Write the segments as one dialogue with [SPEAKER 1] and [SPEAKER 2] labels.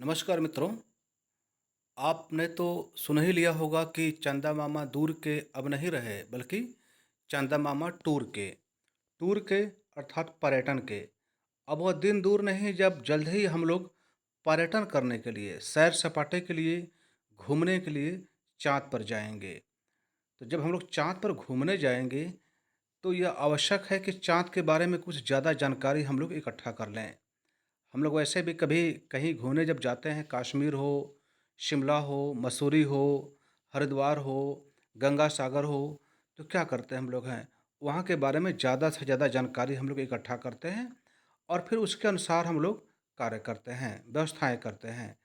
[SPEAKER 1] नमस्कार मित्रों। आपने तो सुन ही लिया होगा कि चंदा मामा दूर के अब नहीं रहे, बल्कि चंदा मामा टूर के अर्थात पर्यटन के। अब वह दिन दूर नहीं जब जल्द ही हम लोग पर्यटन करने के लिए, सैर सपाटे के लिए, घूमने के लिए चाँद पर जाएंगे। तो जब हम लोग चाँद पर घूमने जाएंगे तो यह आवश्यक है कि चाँद के बारे में कुछ ज़्यादा जानकारी हम लोग इकट्ठा कर लें। हम लोग वैसे भी कभी कहीं घूमने जब जाते हैं, कश्मीर हो, शिमला हो, मसूरी हो, हरिद्वार हो, गंगा सागर हो, तो क्या करते हैं हम लोग हैं, वहाँ के बारे में ज़्यादा से ज़्यादा जानकारी हम लोग इकट्ठा करते हैं और फिर उसके अनुसार हम लोग कार्य करते हैं, व्यवस्थाएँ करते हैं।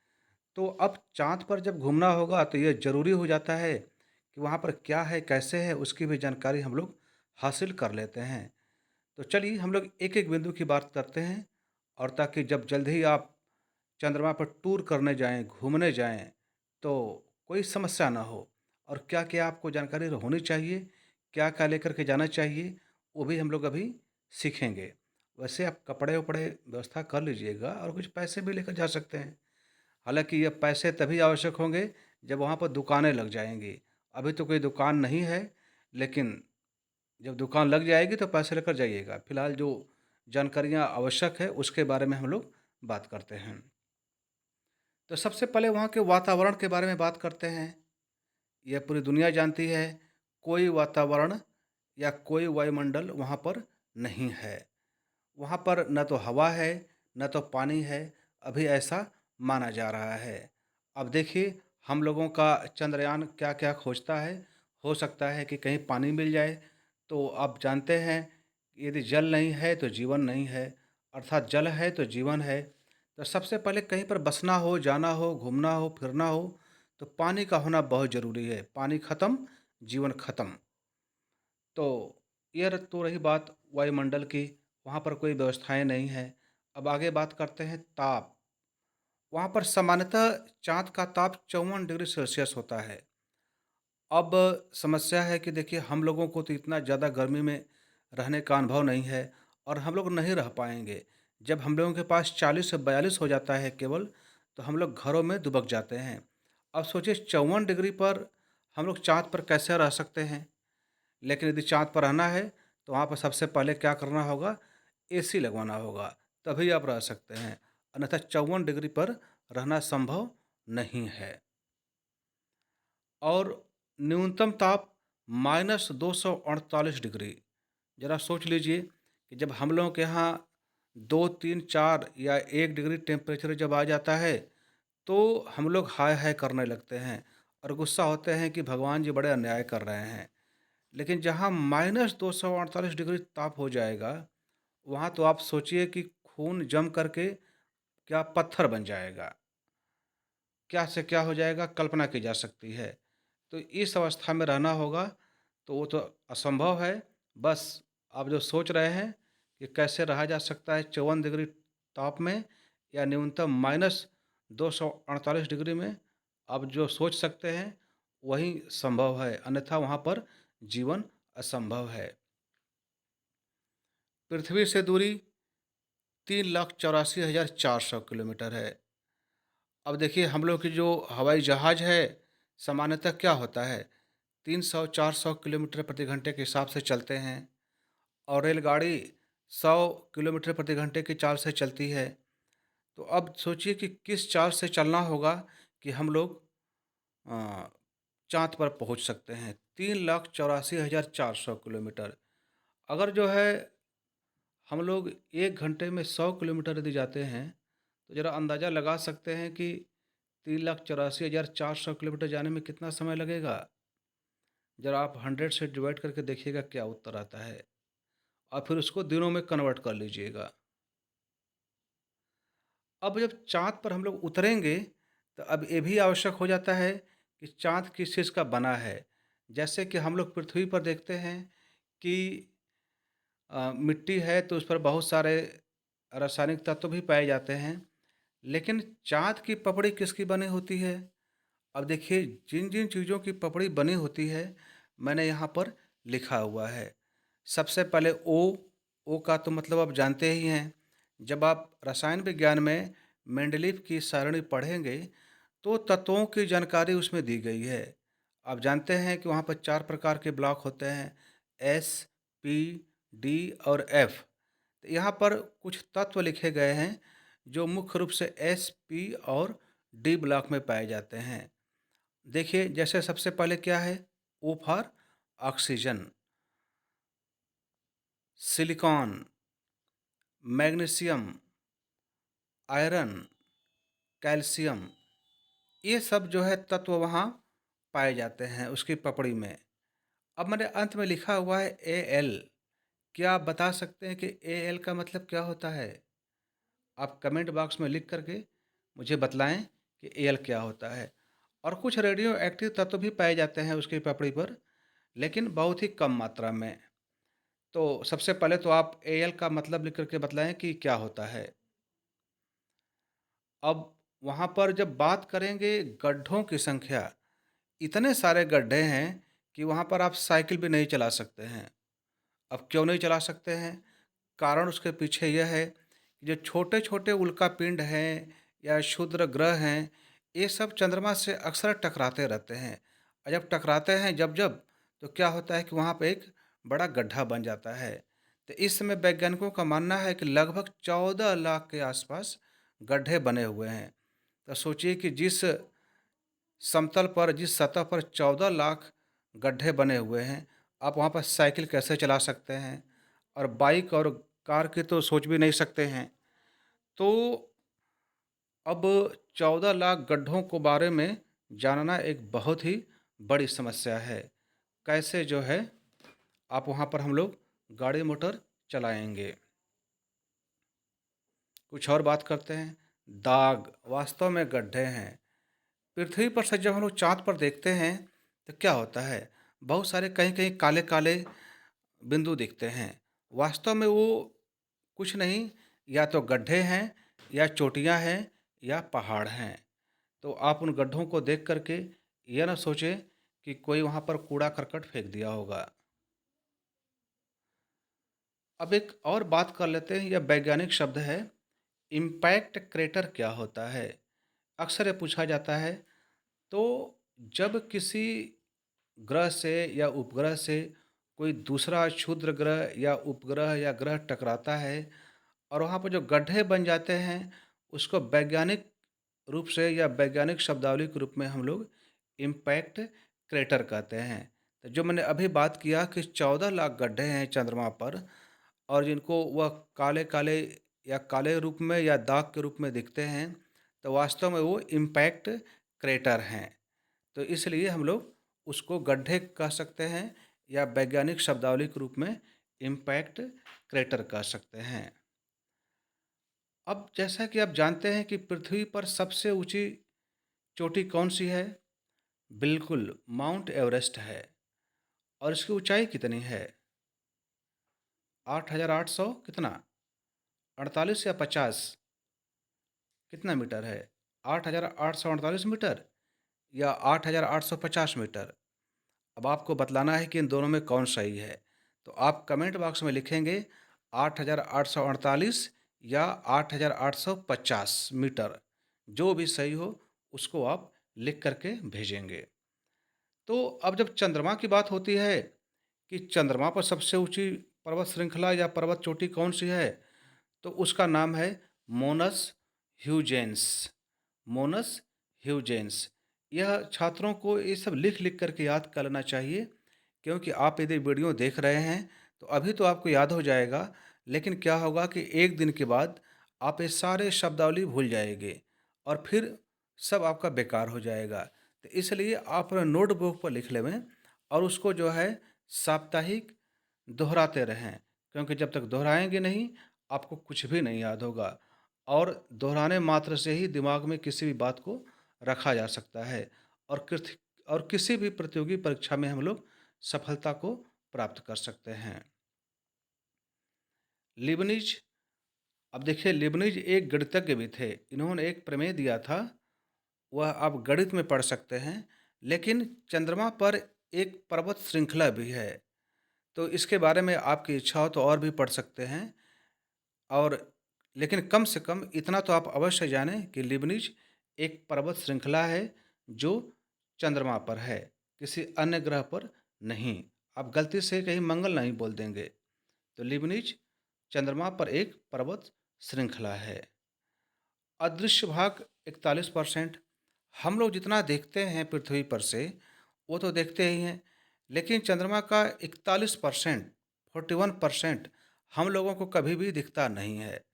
[SPEAKER 1] तो अब चाँद पर जब घूमना होगा तो ये ज़रूरी हो जाता है कि वहाँ पर क्या है, कैसे है, उसकी भी जानकारी हम लोग हासिल कर लेते हैं। तो चलिए हम लोग एक-एक बिंदु की बात करते हैं और ताकि जब जल्द ही आप चंद्रमा पर टूर करने जाएँ, घूमने जाएँ, तो कोई समस्या ना हो और क्या-क्या आपको जानकारी होनी चाहिए, क्या-क्या लेकर के जाना चाहिए, वो भी हम लोग अभी सीखेंगे। वैसे आप कपड़े-वपड़े व्यवस्था कर लीजिएगा और कुछ पैसे भी लेकर जा सकते हैं। हालाँकि ये पैसे तभी आवश्यक होंगे जब वहाँ पर दुकानें लग जाएँगी। अभी तो कोई दुकान नहीं है, लेकिन जब दुकान लग जाएगी तो पैसे लेकर जाइएगा। फिलहाल जो जानकारियाँ आवश्यक है उसके बारे में हम लोग बात करते हैं। तो सबसे पहले वहाँ के वातावरण के बारे में बात करते हैं। यह पूरी दुनिया जानती है, कोई वातावरण या कोई वायुमंडल वहाँ पर नहीं है। वहाँ पर न तो हवा है, न तो पानी है, अभी ऐसा माना जा रहा है। अब देखिए हम लोगों का चंद्रयान क्या-क्या खोजता है। हो सकता है कि कहीं पानी मिल जाए, तो आप जानते हैं यदि जल नहीं है तो जीवन नहीं है, अर्थात जल है तो जीवन है। तो सबसे पहले कहीं पर बसना हो, जाना हो, घूमना हो, फिरना हो, तो पानी का होना बहुत ज़रूरी है। पानी खत्म, जीवन खत्म। तो तो रही बात वायुमंडल की, वहाँ पर कोई व्यवस्थाएँ नहीं हैं। अब आगे बात करते हैं ताप। वहाँ पर सामान्यतः चाँद का ताप 54 डिग्री सेल्सियस होता है। अब समस्या है कि देखिए हम लोगों को तो इतना ज़्यादा गर्मी में रहने का अनुभव नहीं है और हम लोग नहीं रह पाएँगे। जब हम लोगों के पास 40 से 42 हो जाता है केवल, तो हम लोग घरों में दुबक जाते हैं। अब सोचिए 54 डिग्री पर हम लोग चाँद पर कैसे रह सकते हैं? लेकिन यदि चाँद पर रहना है, तो वहाँ पर सबसे पहले क्या करना होगा? एसी लगवाना होगा, तभी आप रह सकते हैं। अन्यथा 54 डिग्री पर रहना संभव नहीं है। और न्यूनतम ताप -248 डिग्री। ज़रा सोच लीजिए कि जब हम लोगों के यहाँ 2, 3, 4 या 1 डिग्री टेम्परेचर जब आ जाता है, तो हम लोग हाय-हाय करने लगते हैं और गुस्सा होते हैं कि भगवान जी बड़े अन्याय कर रहे हैं। लेकिन जहाँ -248 डिग्री ताप हो जाएगा, वहाँ तो आप सोचिए कि खून जम करके क्या पत्थर बन जाएगा। क्या से क्या हो जाएगा कल्पना की जा सकती है। तो इस अवस्था में रहना होगा, तो वो तो असंभव है। बस आप जो सोच रहे हैं कि कैसे रहा जा सकता है 54 डिग्री ताप में या न्यूनतम -248 डिग्री में, आप जो सोच सकते हैं वही संभव है, अन्यथा वहाँ पर जीवन असंभव है। पृथ्वी से दूरी 3,84,400 किलोमीटर है। अब देखिए हम लोग की जो हवाई जहाज़ है, सामान्यतः क्या होता है 300-400 किलोमीटर प्रति घंटे के हिसाब से चलते हैं और रेलगाड़ी 100 किलोमीटर प्रति घंटे की चाल से चलती है। तो अब सोचिए कि किस चाल से चलना होगा कि हम लोग अ, चाँद पर पहुँच सकते हैं। 3,84,400 किलोमीटर। अगर जो है हम लोग 1 घंटे में 100 किलोमीटर यदि जाते हैं, तो ज़रा अंदाज़ा लगा सकते हैं कि 3,84,400 किलोमीटर जाने में कितना समय लगेगा? ज़रा आप 100 से डिवाइड करके देखिएगा क्या उत्तर आता है और फिर उसको दिनों में कन्वर्ट कर लीजिएगा। अब जब चाँद पर हम लोग उतरेंगे, तो अब ये भी आवश्यक हो जाता है कि चाँद किस चीज़ का बना है। जैसे कि हम लोग पृथ्वी पर देखते हैं कि मिट्टी है तो उस पर बहुत सारे रासायनिक तत्व भी पाए जाते हैं। लेकिन चाँद की पपड़ी किसकी बनी होती है? अब देखिए जिन-जिन चीज़ों की पपड़ी बनी होती है, मैंने यहाँ पर लिखा हुआ है। सबसे पहले ओ, ओ का तो मतलब आप जानते ही हैं। जब आप रसायन विज्ञान में मेंडलीव की सारणी पढ़ेंगे तो तत्वों की जानकारी उसमें दी गई है। आप जानते हैं कि वहाँ पर 4 प्रकार के ब्लॉक होते हैं, एस, पी, डी और एफ। तो यहाँ पर कुछ तत्व लिखे गए हैं जो मुख्य रूप से एस, पी और डी ब्लॉक में पाए जाते हैं। देखिए जैसे सबसे पहले क्या है, O for oxygen, silicon, magnesium, iron, calcium, ये सब जो है तत्व वहाँ पाए जाते हैं उसकी पपड़ी में। अब मैंने अंत में लिखा हुआ है एल। क्या आप बता सकते हैं कि एल का मतलब क्या होता है? आप कमेंट बॉक्स में लिख करके मुझे बतलाएं कि एल क्या होता है। और कुछ रेडियो एक्टिव तत्व भी पाए जाते हैं उसकी पपड़ी पर, लेकिन बहुत ही कम मात्रा में। तो सबसे पहले तो आप एल का मतलब लिख करके बतलाएं कि क्या होता है। अब वहाँ पर जब बात करेंगे गड्ढों की संख्या, इतने सारे गड्ढे हैं कि वहाँ पर आप साइकिल भी नहीं चला सकते हैं। अब क्यों नहीं चला सकते हैं? कारण उसके पीछे यह है कि जो छोटे-छोटे उल्कापिंड हैं या क्षुद्र ग्रह हैं, ये सब चंद्रमा से अक्सर टकराते रहते हैं। और जब टकराते हैं जब-जब, तो क्या होता है कि वहाँ पे एक बड़ा गड्ढा बन जाता है। तो इस समय वैज्ञानिकों का मानना है कि लगभग 14 लाख के आसपास गड्ढे बने हुए हैं। तो सोचिए कि जिस समतल पर, जिस सतह पर 14 लाख गड्ढे बने हुए हैं, आप वहाँ पर साइकिल कैसे चला सकते हैं? और बाइक और कार की तो सोच भी नहीं सकते हैं। तो अब 14 लाख गड्ढों को बारे में जानना एक बहुत ही बड़ी समस्या है। कैसे जो है आप वहाँ पर हम लोग गाड़ी मोटर चलाएँगे? कुछ और बात करते हैं। दाग वास्तव में गड्ढे हैं। पृथ्वी पर से जब हम लोग चाँद पर देखते हैं तो क्या होता है? बहुत सारे कहीं-कहीं काले-काले बिंदु दिखते हैं। वास्तव में वो कुछ नहीं, या तो गड्ढे हैं या चोटियाँ हैं या पहाड़ हैं। तो आप उन गड्ढों को देख कर के ये ना सोचें कि कोई वहाँ पर कूड़ा-करकट फेंक दिया होगा। अब एक और बात कर लेते हैं, यह वैज्ञानिक शब्द है, इम्पैक्ट क्रेटर क्या होता है? अक्सर ये पूछा जाता है। तो जब किसी ग्रह से या उपग्रह से कोई दूसरा क्षुद्र ग्रह या उपग्रह या ग्रह टकराता है और वहाँ पर जो गड्ढे बन जाते हैं, उसको वैज्ञानिक रूप से या वैज्ञानिक शब्दावली के रूप में हम लोग इम्पैक्ट क्रेटर कहते हैं। तो जो मैंने अभी बात किया कि 14 लाख गड्ढे हैं चंद्रमा पर, और जिनको वह काले-काले या काले रूप में या दाग के रूप में दिखते हैं, तो वास्तव में वो इम्पैक्ट क्रेटर हैं। तो इसलिए हम लोग उसको गड्ढे कह सकते हैं या वैज्ञानिक शब्दावली के रूप में इम्पैक्ट क्रेटर कह सकते हैं। अब जैसा कि आप जानते हैं कि पृथ्वी पर सबसे ऊंची चोटी कौन सी है? बिल्कुल, माउंट एवरेस्ट है। और इसकी ऊंचाई कितनी है? 8,800 कितना? 48 या 50? कितना मीटर है? 8,848 मीटर या 8,850 मीटर? अब आपको बतलाना है कि इन दोनों में कौन सही है। तो आप कमेंट बॉक्स में लिखेंगे 8,848 या 8,850 मीटर। जो भी सही हो उसको आप लिख करके भेजेंगे। तो अब जब चंद्रमा की बात होती है कि चंद्रमा पर सबसे ऊंची पर्वत श्रृंखला या पर्वत चोटी कौन सी है, तो उसका नाम है मोनस ह्यूजेंस। मोनस ह्यूजेंस। यह छात्रों को ये सब लिख लिख करके याद कर लेना चाहिए, क्योंकि आप यदि वीडियो देख रहे हैं तो अभी तो आपको याद हो जाएगा, लेकिन क्या होगा कि एक दिन के बाद आप ये सारे शब्दावली भूल जाएंगे और फिर सब आपका बेकार हो जाएगा। तो इसलिए आप अपने नोटबुक पर लिख लेवें और उसको जो है साप्ताहिक दोहराते रहें, क्योंकि जब तक दोहराएंगे नहीं आपको कुछ भी नहीं याद होगा। और दोहराने मात्र से ही दिमाग में किसी भी बात को रखा जा सकता है और किसी भी प्रतियोगी परीक्षा में हम लोग सफलता को प्राप्त कर सकते हैं। लिबनिज। अब देखिए लिबनिज एक गणितज्ञ भी थे। इन्होंने एक प्रमेय दिया था, वह आप गणित में पढ़ सकते हैं। लेकिन चंद्रमा पर एक पर्वत श्रृंखला भी है, तो इसके बारे में आपकी इच्छा हो तो और भी पढ़ सकते हैं। और लेकिन कम से कम इतना तो आप अवश्य जानें कि लिबनीज़ एक पर्वत श्रृंखला है जो चंद्रमा पर है, किसी अन्य ग्रह पर नहीं। आप गलती से कहीं मंगल नहीं बोल देंगे। तो लिबनीज़ चंद्रमा पर एक पर्वत श्रृंखला है। अदृश्य भाग 41%। हम लोग जितना देखते हैं पृथ्वी पर से, वो तो देखते ही हैं, लेकिन चंद्रमा का 41%, 41% हम लोगों को कभी भी दिखता नहीं है।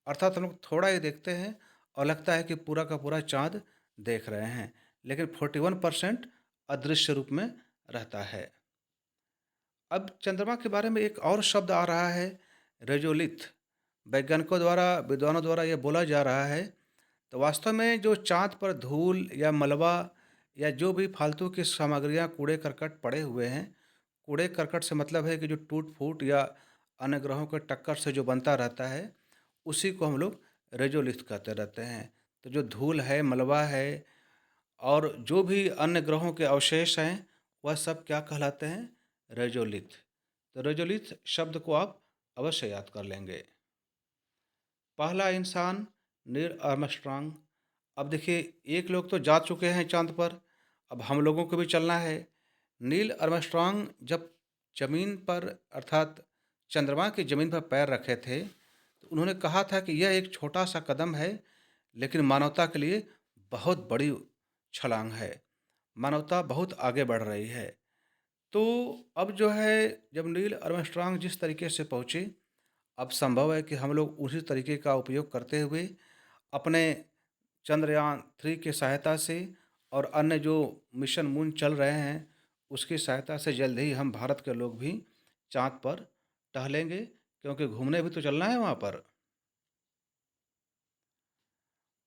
[SPEAKER 1] अर्थात हम लोग थोड़ा ही देखते हैं और लगता है कि पूरा का पूरा चाँद देख रहे हैं, लेकिन 41% अदृश्य रूप में रहता है। अब चंद्रमा के बारे में एक और शब्द आ रहा है, रेजोलिथ। वैज्ञानिकों द्वारा, विद्वानों द्वारा ये बोला जा रहा है। तो वास्तव में जो चाँद पर धूल या मलबा या जो भी फालतू की सामग्रियाँ, कूड़े-करकट पड़े हुए हैं, कूड़े-करकट से मतलब है कि जो टूट-फूट या अन्य ग्रहों के टक्कर से जो बनता रहता है, उसी को हम लोग रेज़ोलिथ कहते रहते हैं। तो जो धूल है, मलबा है और जो भी अन्य ग्रहों के अवशेष हैं, वह सब क्या कहलाते हैं? रेज़ोलिथ। तो रेज़ोलिथ शब्द को आप अवश्य याद कर लेंगे। पहला इंसान नील आर्मस्ट्रांग। अब देखिए, एक लोग तो जा चुके हैं चाँद पर, अब हम लोगों को भी चलना है। नील आर्मस्ट्रांग जब ज़मीन पर अर्थात चंद्रमा की ज़मीन पर पैर रखे थे, तो उन्होंने कहा था कि यह एक छोटा-सा कदम है, लेकिन मानवता के लिए बहुत बड़ी छलांग है। मानवता बहुत आगे बढ़ रही है। तो अब जो है, जब नील आर्मस्ट्रांग जिस तरीके से पहुँचे, अब संभव है कि हम लोग उसी तरीके का उपयोग करते हुए अपने चंद्रयान 3 की सहायता से और अन्य जो मिशन मून चल रहे हैं, उसकी सहायता से जल्द ही हम भारत के लोग भी चाँद पर टहलेंगे, क्योंकि घूमने भी तो चलना है वहाँ पर।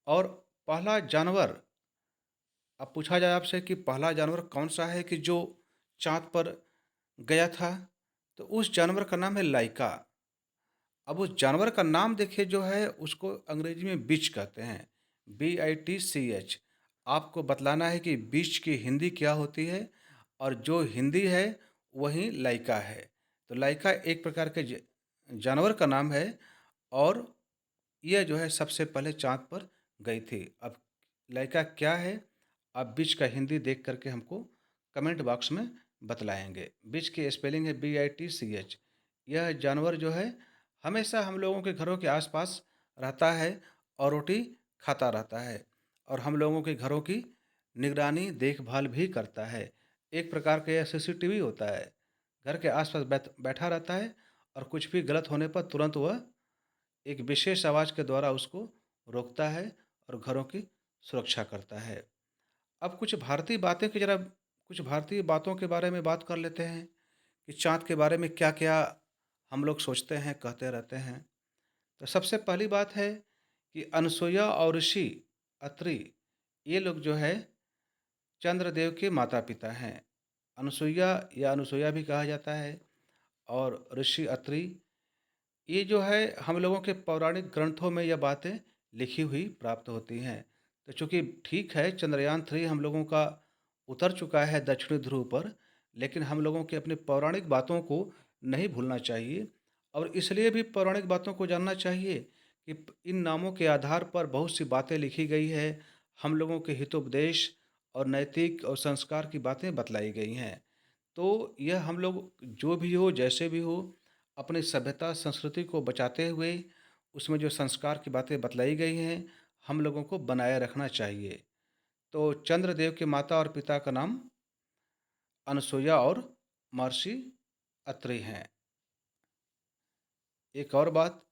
[SPEAKER 1] और पहला जानवर, अब पूछा जाए आपसे कि पहला जानवर कौन-सा है कि जो चाँद पर गया था? तो उस जानवर का नाम है लाइका। अब उस जानवर का नाम देखिए जो है, उसको अंग्रेजी में बिच कहते हैं, BITCH। आपको बतलाना है कि बिच की हिंदी क्या होती है और जो हिंदी है वही लाइका है। तो लाइका एक प्रकार के जानवर का नाम है और यह जो है सबसे पहले चाँद पर गई थी। अब लाइका क्या है? आप बिच का हिंदी देख कर के हमको कमेंट बॉक्स में बतलाएँगे। बिच की स्पेलिंग है BITCH। यह जानवर जो है हमेशा हम लोगों के घरों के आस-पास रहता है और रोटी खाता रहता है और हम लोगों के घरों की निगरानी, देखभाल भी करता है। एक प्रकार का यह सीसीटीवी होता है। घर के आस-पास बैठा रहता है और कुछ भी गलत होने पर तुरंत वह एक विशेष आवाज़ के द्वारा उसको रोकता है और घरों की सुरक्षा करता है। अब कुछ भारतीय बातों के बारे में बात कर लेते हैं कि चाँद के बारे में क्या-क्या हम लोग सोचते हैं, कहते रहते हैं। तो सबसे पहली बात है कि अनसुईया और ऋषि अत्रि, ये लोग जो है चंद्रदेव के माता-पिता हैं। अनसुईया या अनुसुईया भी कहा जाता है और ऋषि अत्रि, ये जो है हम लोगों के पौराणिक ग्रंथों में यह बातें लिखी हुई प्राप्त होती हैं। तो चूँकि ठीक है, चंद्रयान 3 हम लोगों का उतर चुका है दक्षिणी ध्रुव पर, लेकिन हम लोगों की अपनी पौराणिक बातों को नहीं भूलना चाहिए और इसलिए भी पौराणिक बातों को जानना चाहिए कि इन नामों के आधार पर बहुत सी बातें लिखी गई है, हम लोगों के हितोपदेश और नैतिक और संस्कार की बातें बतलाई गई हैं। तो यह हम लोग जो भी हो, जैसे भी हो, अपनी सभ्यता, संस्कृति को बचाते हुए उसमें जो संस्कार की बातें बतलाई गई हैं, हम लोगों को बनाए रखना चाहिए। तो चंद्रदेव के माता और पिता का नाम अनसुईया और महर्षि अत्रि हैं। एक और बात,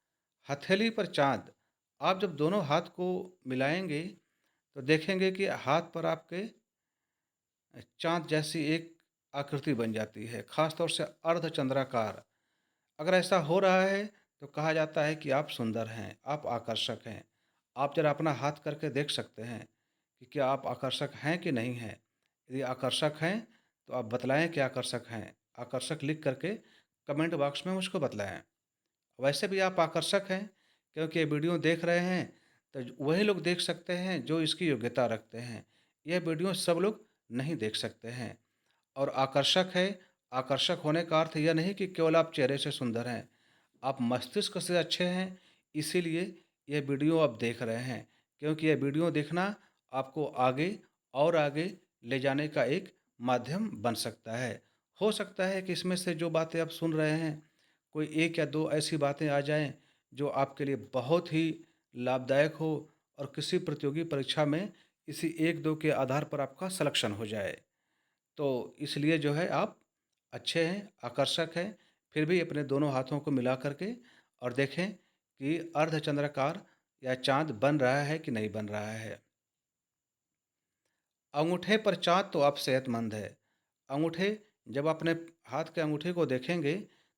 [SPEAKER 1] हथेली पर चाँद, आप जब दोनों हाथ को मिलाएँगे, तो देखेंगे कि हाथ पर आपके चाँद जैसी एक आकृति बन जाती है, ख़ास तौर से अर्धचंद्राकार। अगर ऐसा हो रहा है, तो कहा जाता है कि आप सुंदर हैं, आप आकर्षक हैं। आप ज़रा अपना हाथ करके देख सकते हैं कि क्या आप आकर्षक हैं कि नहीं हैं? यदि आकर्षक हैं, तो आप बतलाएँ कि आकर्षक हैं। आकर्षक लिख करके कमेंट बॉक्स में मुझको बतलाएँ। वैसे भी आप आकर्षक हैं, क्योंकि ये वीडियो देख रहे हैं, तो वही लोग देख सकते हैं जो इसकी योग्यता रखते हैं। यह वीडियो सब लोग नहीं देख सकते हैं। और आकर्षक है, आकर्षक होने का अर्थ यह नहीं कि केवल आप चेहरे से सुंदर हैं, आप मस्तिष्क से अच्छे हैं, इसीलिए ये वीडियो आप देख रहे हैं, क्योंकि ये वीडियो देखना आपको आगे और आगे ले जाने का एक माध्यम बन सकता है। हो सकता है कि इसमें से जो बातें आप सुन रहे हैं, कोई 1 या 2 ऐसी बातें आ जाएँ, जो आपके लिए बहुत ही लाभदायक हो और किसी प्रतियोगी परीक्षा में इसी 1-2 के आधार पर आपका सिलेक्शन हो जाए। तो इसलिए जो है आप अच्छे हैं, आकर्षक हैं, फिर भी अपने दोनों हाथों को मिला कर के और देखें कि अर्धचंद्राकार या चाँद बन रहा है कि नहीं बन रहा है। अंगूठे पर चाँद तो आप सेहतमंद है। अंगूठे जब अपने हाथ के अंगूठे को देखेंगे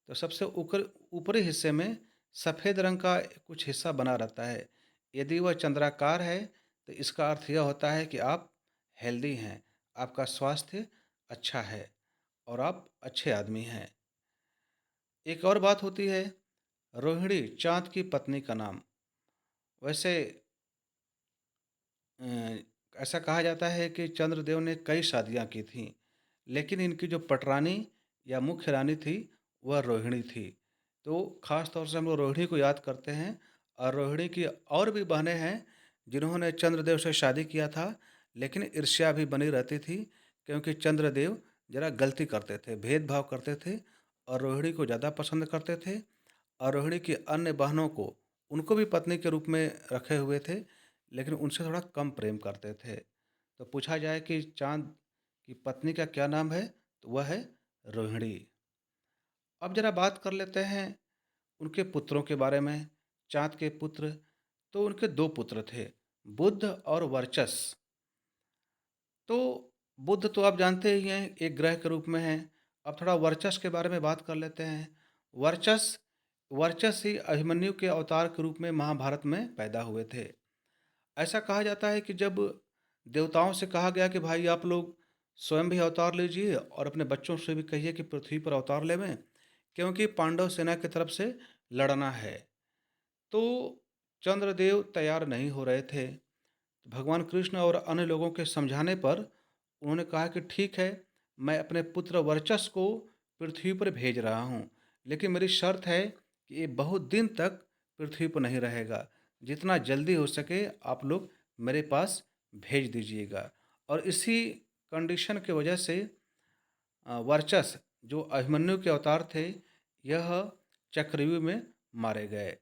[SPEAKER 1] तो सबसे ऊपरी हिस्से में सफ़ेद रंग का कुछ हिस्सा बना रहता है। यदि वह चंद्राकार है तो इसका अर्थ यह होता है कि आप हेल्दी हैं, आपका स्वास्थ्य अच्छा है और आप अच्छे आदमी हैं। एक और बात होती है, रोहिणी चाँद की पत्नी का नाम। वैसे अ, ऐसा कहा जाता है कि चंद्रदेव ने कई शादियाँ की थीं, लेकिन इनकी जो पटरानी या मुख्य रानी थी, वह रोहिणी थी। तो ख़ास तौर से हम लोग रोहिणी को याद करते हैं और रोहिणी की और भी बहनें हैं, जिन्होंने चंद्रदेव से शादी किया था, लेकिन ईर्ष्या भी बनी रहती थी, क्योंकि चंद्रदेव ज़रा गलती करते थे, भेदभाव करते थे और रोहिणी को ज़्यादा पसंद करते थे और रोहिणी की अन्य बहनों को उनको भी पत्नी के रूप में रखे हुए थे, लेकिन उनसे थोड़ा कम प्रेम करते थे। तो पूछा जाए कि चाँद की पत्नी का क्या नाम है? तो वह है रोहिणी। अब ज़रा बात कर लेते हैं उनके पुत्रों के बारे में। चाँद के पुत्र, तो उनके 2 पुत्र थे, बुध और वर्चस। तो बुध तो आप जानते ही हैं, एक ग्रह के रूप में हैं। अब थोड़ा वर्चस के बारे में बात कर लेते हैं। वर्चस वर्चस ही अभिमन्यु के अवतार के रूप में महाभारत में पैदा हुए थे। ऐसा कहा जाता है कि जब देवताओं से कहा गया कि भाई आप लोग स्वयं भी अवतार लीजिए और अपने बच्चों से भी कहिए कि पृथ्वी पर अवतार लेवें, क्योंकि पांडव सेना की तरफ से लड़ना है। तो चंद्रदेव तैयार नहीं हो रहे थे। भगवान कृष्ण और अन्य लोगों के समझाने पर उन्होंने कहा कि ठीक है, मैं अपने पुत्र वर्चस को पृथ्वी पर भेज रहा हूँ, लेकिन मेरी शर्त है कि ये बहुत दिन तक पृथ्वी पर नहीं रहेगा। जितना जल्दी हो सके आप लोग मेरे पास भेज दीजिएगा। और इसी कंडीशन की वजह से वर्चस जो अभिमन्यु के अवतार थे, यह चक्रव्यूह में मारे गए।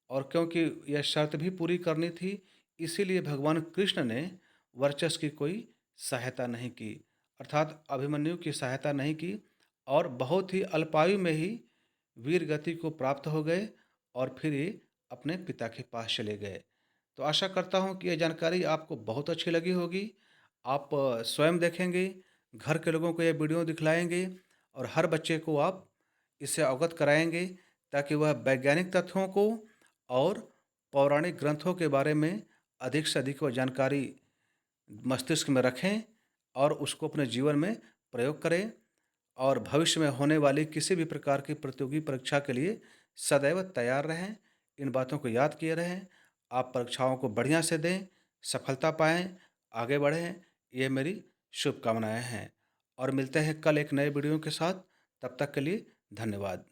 [SPEAKER 1] और क्योंकि यह शर्त भी पूरी करनी थी, इसीलिए भगवान कृष्ण ने वर्चस की कोई सहायता नहीं की, अर्थात अभिमन्यु की सहायता नहीं की और बहुत ही अल्पायु में ही वीर गति को प्राप्त हो गए और फिर ये अपने पिता के पास चले गए। तो आशा करता हूँ कि यह जानकारी आपको बहुत अच्छी लगी होगी। आप स्वयं देखेंगे, घर के लोगों को यह वीडियो दिखलाएँगे और हर बच्चे को आप इससे अवगत कराएँगे, ताकि वह वैज्ञानिक तथ्यों को और पौराणिक ग्रंथों के बारे में अधिक से अधिक वह जानकारी मस्तिष्क में रखें और उसको अपने जीवन में प्रयोग करें और भविष्य में होने वाली किसी भी प्रकार की प्रतियोगी परीक्षा के लिए सदैव तैयार रहें। इन बातों को याद किए रहें। आप परीक्षाओं को बढ़िया से दें, सफलता पाएँ, आगे बढ़ें, ये मेरी शुभकामनाएँ हैं। और मिलते हैं कल एक नए वीडियो के साथ। तब तक के लिए धन्यवाद।